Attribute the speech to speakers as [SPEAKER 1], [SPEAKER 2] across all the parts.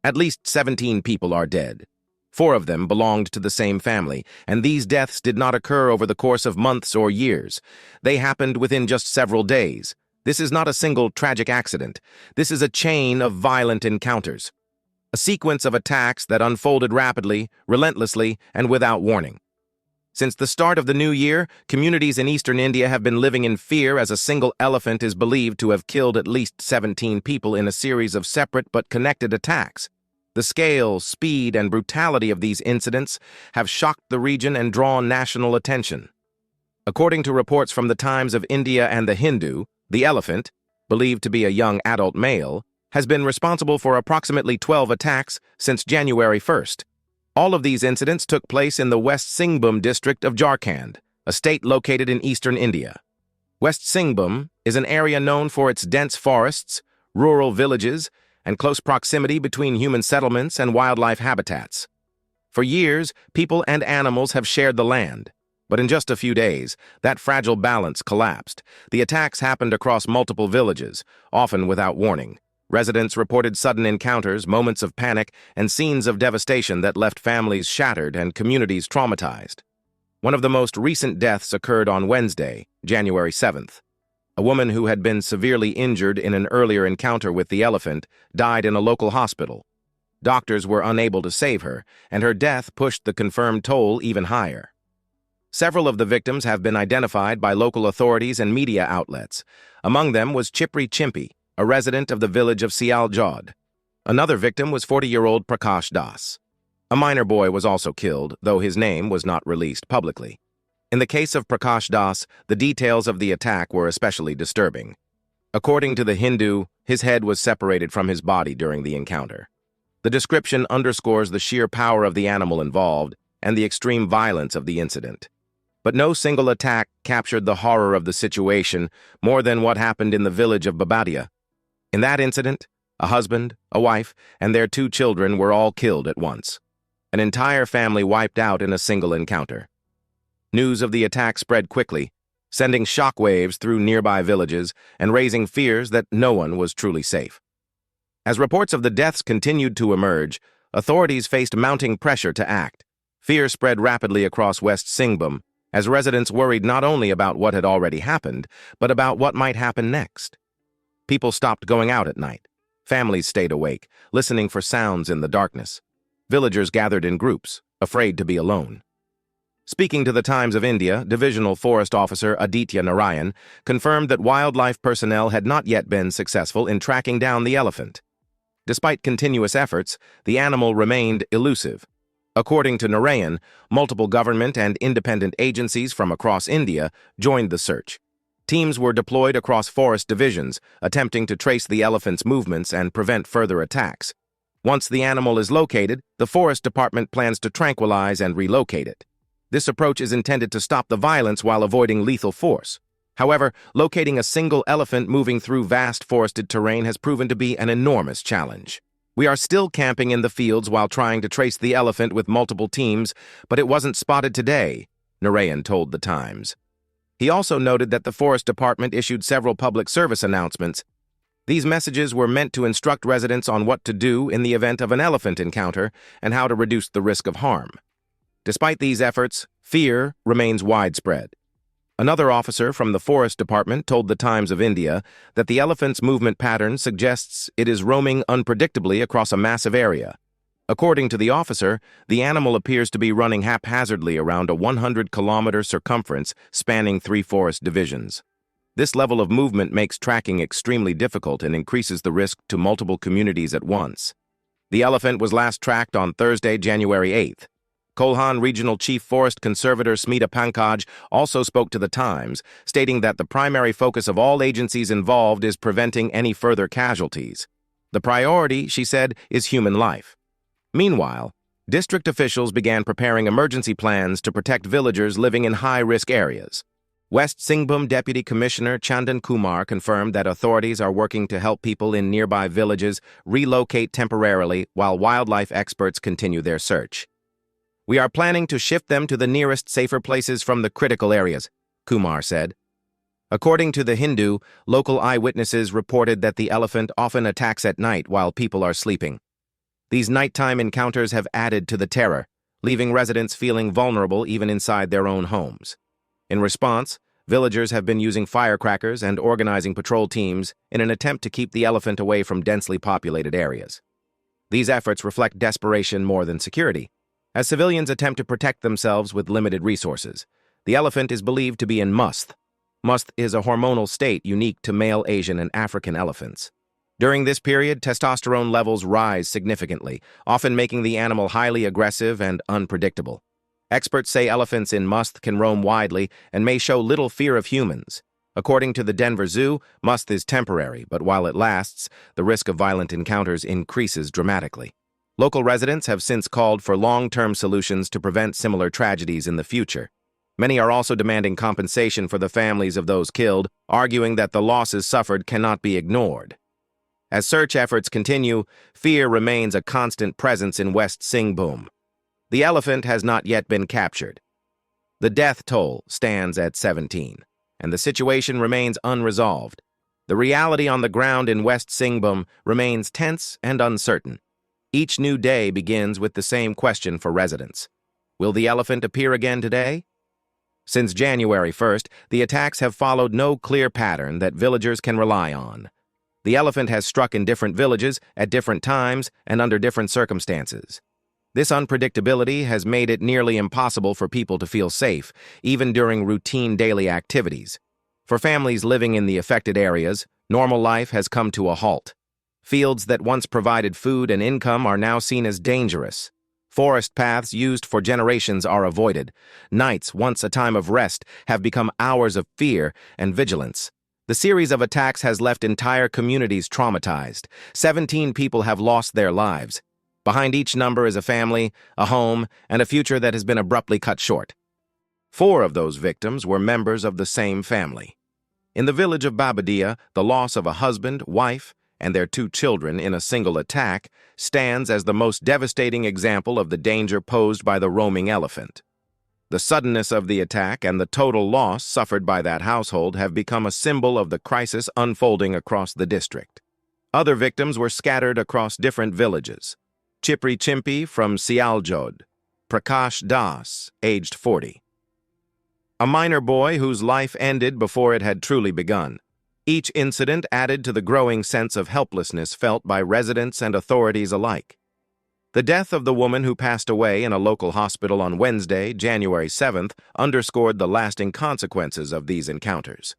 [SPEAKER 1] At least 17 people are dead. 4 of them belonged to the same family, and these deaths did not occur over the course of months or years. They happened within just several days. This is not a single tragic accident. This is a chain of violent encounters. A sequence of attacks that unfolded rapidly, relentlessly, and without warning. Since the start of the new year, communities in eastern India have been living in fear as a single elephant is believed to have killed at least 17 people in a series of separate but connected attacks. The scale, speed, and brutality of these incidents have shocked the region and drawn national attention. According to reports from the Times of India and the Hindu, the elephant, believed to be a young adult male, has been responsible for approximately 12 attacks since January 1st. All of these incidents took place in the West Singhbhum district of Jharkhand, a state located in eastern India. West Singhbhum is an area known for its dense forests, rural villages, and close proximity between human settlements and wildlife habitats. For years, people and animals have shared the land, but in just a few days, that fragile balance collapsed. The attacks happened across multiple villages, often without warning. Residents reported sudden encounters, moments of panic, and scenes of devastation that left families shattered and communities traumatized. One of the most recent deaths occurred on Wednesday, January 7th. A woman who had been severely injured in an earlier encounter with the elephant died in a local hospital. Doctors were unable to save her, and her death pushed the confirmed toll even higher. Several of the victims have been identified by local authorities and media outlets. Among them was Chipri Chimpi, a resident of the village of Sial Jod. Another victim was 40-year-old Prakash Das. A minor boy was also killed, though his name was not released publicly. In the case of Prakash Das, the details of the attack were especially disturbing. According to the Hindu, his head was separated from his body during the encounter. The description underscores the sheer power of the animal involved and the extreme violence of the incident. But no single attack captured the horror of the situation more than what happened in the village of Babadia. In that incident, a husband, a wife, and their 2 children were all killed at once. An entire family wiped out in a single encounter. News of the attack spread quickly, sending shockwaves through nearby villages and raising fears that no one was truly safe. As reports of the deaths continued to emerge, authorities faced mounting pressure to act. Fear spread rapidly across West Singhbhum, as residents worried not only about what had already happened, but about what might happen next. People stopped going out at night. Families stayed awake, listening for sounds in the darkness. Villagers gathered in groups, afraid to be alone. Speaking to the Times of India, Divisional Forest Officer Aditya Narayan confirmed that wildlife personnel had not yet been successful in tracking down the elephant. Despite continuous efforts, the animal remained elusive. According to Narayan, multiple government and independent agencies from across India joined the search. Teams were deployed across forest divisions, attempting to trace the elephant's movements and prevent further attacks. Once the animal is located, the Forest Department plans to tranquilize and relocate it. This approach is intended to stop the violence while avoiding lethal force. However, locating a single elephant moving through vast forested terrain has proven to be an enormous challenge. We are still camping in the fields while trying to trace the elephant with multiple teams, but it wasn't spotted today, Narayan told the Times. He also noted that the Forest Department issued several public service announcements. These messages were meant to instruct residents on what to do in the event of an elephant encounter and how to reduce the risk of harm. Despite these efforts, fear remains widespread. Another officer from the Forest Department told the Times of India that the elephant's movement pattern suggests it is roaming unpredictably across a massive area. According to the officer, the animal appears to be running haphazardly around a 100-kilometer circumference spanning 3 forest divisions. This level of movement makes tracking extremely difficult and increases the risk to multiple communities at once. The elephant was last tracked on Thursday, January 8th. Kolhan Regional Chief Forest Conservator Smita Pankaj also spoke to the Times, stating that the primary focus of all agencies involved is preventing any further casualties. The priority, she said, is human life. Meanwhile, district officials began preparing emergency plans to protect villagers living in high-risk areas. West Singhbhum Deputy Commissioner Chandan Kumar confirmed that authorities are working to help people in nearby villages relocate temporarily while wildlife experts continue their search. We are planning to shift them to the nearest safer places from the critical areas, Kumar said. According to the Hindu, local eyewitnesses reported that the elephant often attacks at night while people are sleeping. These nighttime encounters have added to the terror, leaving residents feeling vulnerable even inside their own homes. In response, villagers have been using firecrackers and organizing patrol teams in an attempt to keep the elephant away from densely populated areas. These efforts reflect desperation more than security, as civilians attempt to protect themselves with limited resources. The elephant is believed to be in musth. Musth is a hormonal state unique to male Asian and African elephants. During this period, testosterone levels rise significantly, often making the animal highly aggressive and unpredictable. Experts say elephants in musth can roam widely and may show little fear of humans. According to the Denver Zoo, musth is temporary, but while it lasts, the risk of violent encounters increases dramatically. Local residents have since called for long-term solutions to prevent similar tragedies in the future. Many are also demanding compensation for the families of those killed, arguing that the losses suffered cannot be ignored. As search efforts continue, fear remains a constant presence in West Singhbhum. The elephant has not yet been captured. The death toll stands at 17, and the situation remains unresolved. The reality on the ground in West Singhbhum remains tense and uncertain. Each new day begins with the same question for residents. Will the elephant appear again today? Since January 1st, the attacks have followed no clear pattern that villagers can rely on. The elephant has struck in different villages at different times and under different circumstances. This unpredictability has made it nearly impossible for people to feel safe, even during routine daily activities. For families living in the affected areas, normal life has come to a halt. Fields that once provided food and income are now seen as dangerous. Forest paths used for generations are avoided. Nights, once a time of rest, have become hours of fear and vigilance. The series of attacks has left entire communities traumatized. 17 people have lost their lives. Behind each number is a family, a home, and a future that has been abruptly cut short. 4 of those victims were members of the same family. In the village of Babadia, the loss of a husband, wife, and their 2 children in a single attack stands as the most devastating example of the danger posed by the roaming elephant. The suddenness of the attack and the total loss suffered by that household have become a symbol of the crisis unfolding across the district. Other victims were scattered across different villages. Chipri Chimpi from Sialjod, Prakash Das, aged 40. A minor boy whose life ended before it had truly begun. Each incident added to the growing sense of helplessness felt by residents and authorities alike. The death of the woman who passed away in a local hospital on Wednesday, January 7th, underscored the lasting consequences of these encounters.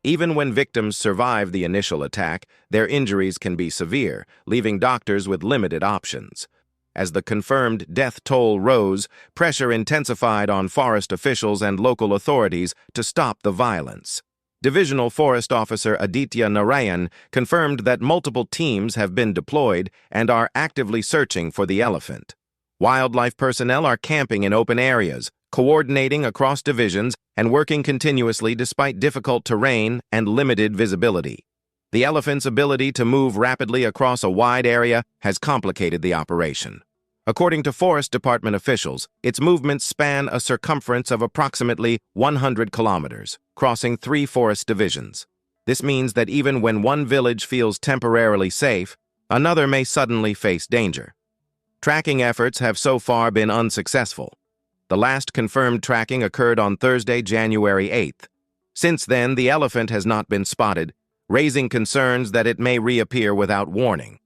[SPEAKER 1] Even when victims survive the initial attack, their injuries can be severe, leaving doctors with limited options. As the confirmed death toll rose, pressure intensified on forest officials and local authorities to stop the violence. Divisional Forest Officer Aditya Narayan confirmed that multiple teams have been deployed and are actively searching for the elephant. Wildlife personnel are camping in open areas, coordinating across divisions, and working continuously despite difficult terrain and limited visibility. The elephant's ability to move rapidly across a wide area has complicated the operation. According to Forest Department officials, its movements span a circumference of approximately 100 kilometers, crossing 3 forest divisions. This means that even when one village feels temporarily safe, another may suddenly face danger. Tracking efforts have so far been unsuccessful. The last confirmed tracking occurred on Thursday, January 8th. Since then, the elephant has not been spotted, raising concerns that it may reappear without warning.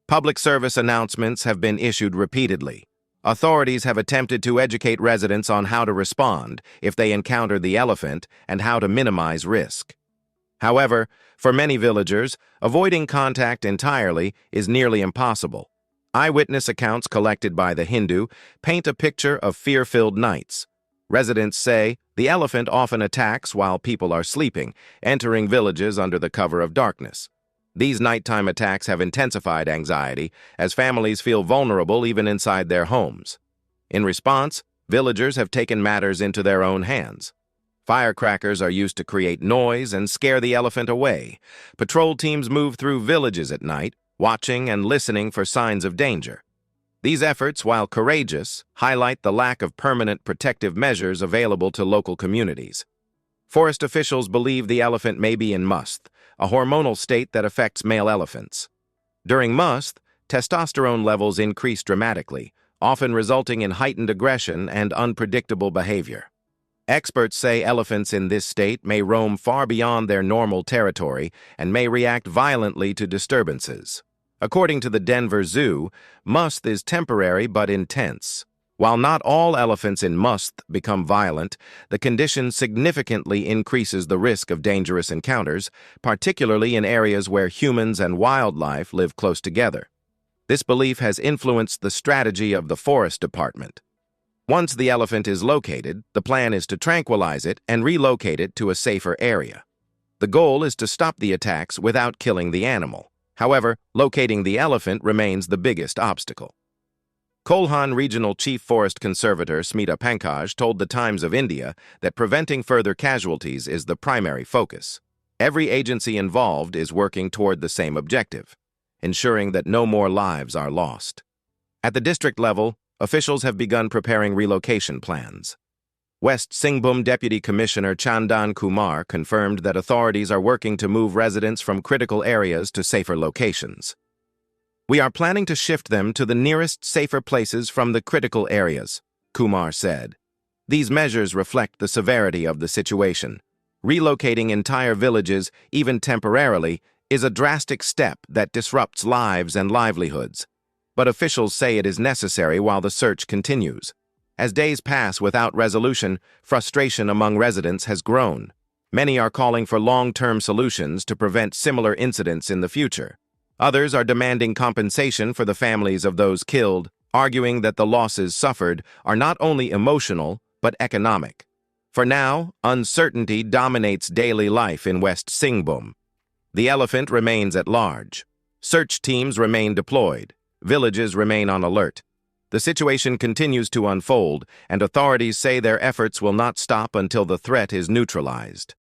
[SPEAKER 1] Public service announcements have been issued repeatedly. Authorities have attempted to educate residents on how to respond if they encounter the elephant and how to minimize risk. However, for many villagers, avoiding contact entirely is nearly impossible. Eyewitness accounts collected by The Hindu paint a picture of fear-filled nights. Residents say the elephant often attacks while people are sleeping, entering villages under the cover of darkness. These nighttime attacks have intensified anxiety as families feel vulnerable even inside their homes. In response, villagers have taken matters into their own hands. Firecrackers are used to create noise and scare the elephant away. Patrol teams move through villages at night, watching and listening for signs of danger. These efforts, while courageous, highlight the lack of permanent protective measures available to local communities. Forest officials believe the elephant may be in musth, a hormonal state that affects male elephants. During musth, testosterone levels increase dramatically, often resulting in heightened aggression and unpredictable behavior. Experts say elephants in this state may roam far beyond their normal territory and may react violently to disturbances. According to the Denver Zoo, musth is temporary but intense. While not all elephants in musth become violent, the condition significantly increases the risk of dangerous encounters, particularly in areas where humans and wildlife live close together. This belief has influenced the strategy of the Forest Department. Once the elephant is located, the plan is to tranquilize it and relocate it to a safer area. The goal is to stop the attacks without killing the animal. However, locating the elephant remains the biggest obstacle. Kolhan Regional Chief Forest Conservator Smita Pankaj told the Times of India that preventing further casualties is the primary focus. Every agency involved is working toward the same objective, ensuring that no more lives are lost. At the district level, officials have begun preparing relocation plans. West Singhbhum Deputy Commissioner Chandan Kumar confirmed that authorities are working to move residents from critical areas to safer locations. "We are planning to shift them to the nearest safer places from the critical areas," Kumar said. These measures reflect the severity of the situation. Relocating entire villages, even temporarily, is a drastic step that disrupts lives and livelihoods. But officials say it is necessary while the search continues. As days pass without resolution, frustration among residents has grown. Many are calling for long-term solutions to prevent similar incidents in the future. Others are demanding compensation for the families of those killed, arguing that the losses suffered are not only emotional but economic. For now, uncertainty dominates daily life in West Singhbhum. The elephant remains at large. Search teams remain deployed. Villages remain on alert. The situation continues to unfold, and authorities say their efforts will not stop until the threat is neutralized.